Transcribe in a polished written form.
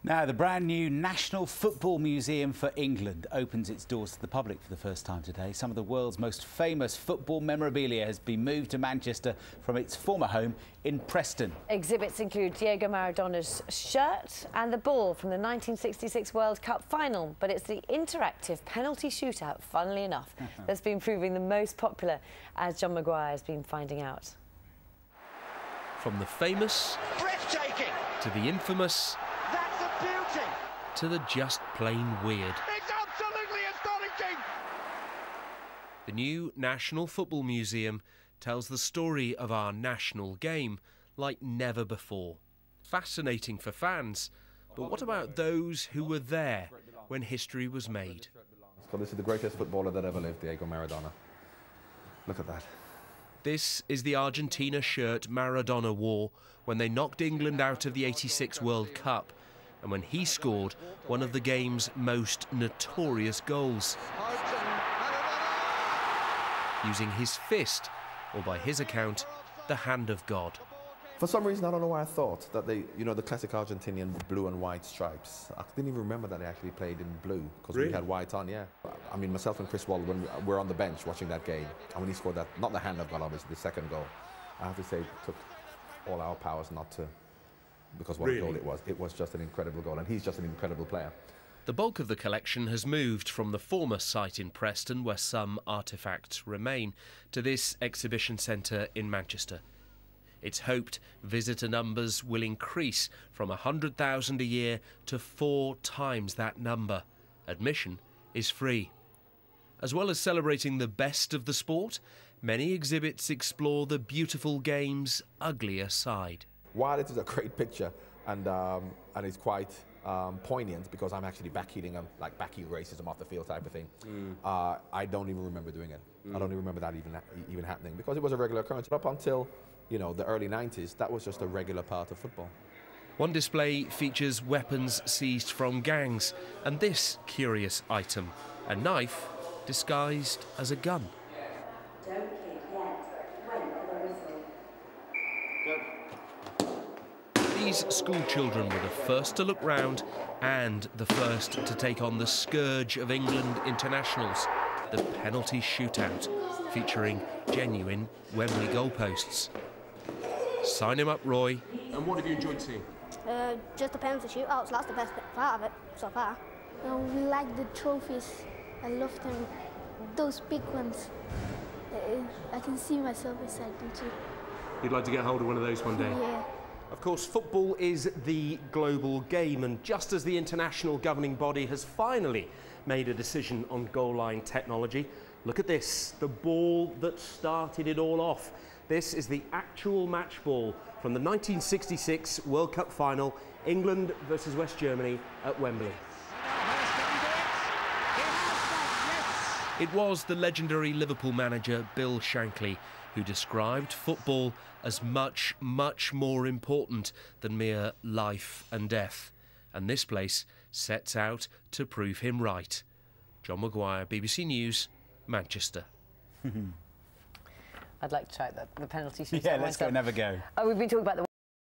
Now, the brand new National Football Museum for England opens its doors to the public for the first time today. Some of the world's most famous football memorabilia has been moved to Manchester from its former home in Preston. Exhibits include Diego Maradona's shirt and the ball from the 1966 World Cup final. But it's the interactive penalty shootout, funnily enough, that's been proving the most popular, as John Maguire has been finding out. From the famous, breathtaking, to the infamous, that's a beauty, to the just plain weird. it's absolutely astonishing. The new National Football Museum tells the story of our national game like never before. Fascinating for fans, but what about those who were there when history was made? So this is the greatest footballer that ever lived, Diego Maradona. Look at that. This is the Argentina shirt Maradona wore when they knocked England out of the '86 World Cup and when he scored one of the game's most notorious goals. Using his fist, or by his account, the hand of God. For some reason, I don't know why I thought that the classic Argentinian blue and white stripes. I didn't even remember that they actually played in blue because we had white on, yeah. I mean, myself and Chris Wald, when we were on the bench watching that game, and when he scored that, not the hand of God, obviously, the second goal, I have to say it took all our powers not to, because what a goal it was. It was just an incredible goal, and he's just an incredible player. The bulk of the collection has moved from the former site in Preston, where some artefacts remain, to this exhibition centre in Manchester. It's hoped visitor numbers will increase from 100,000 a year to 4 times that number. Admission is free. As well as celebrating the best of the sport, many exhibits explore the beautiful game's uglier side. While it is a great picture and it's quite poignant because I'm actually backheel racism off the field type of thing, I don't even remember doing it. I don't even remember that even happening because it was a regular occurrence. Up until the early 90s, that was just a regular part of football. One display features weapons seized from gangs, and this curious item, a knife disguised as a gun. Don't kick yet. Wait for the whistle. These school children were the first to look round and the first to take on the scourge of England internationals, the penalty shootout, featuring genuine Wembley goalposts. Sign him up, Roy. And what have you enjoyed seeing? Just the penalty shootouts, that's the best part of it so far. We like the trophies. I love them. Those big ones. I can see myself inside them too. You'd like to get hold of one of those one day? Yeah. Of course, football is the global game, and just as the international governing body has finally made a decision on goal line technology, look at this, the ball that started it all off. This is the actual match ball from the 1966 World Cup final, England versus West Germany at Wembley. It was the legendary Liverpool manager Bill Shankly who described football as much, much more important than mere life and death. And this place sets out to prove him right. John Maguire, BBC News, Manchester. I'd like to try the penalty shootout. Yeah, let's go and have a go. We've been talking about the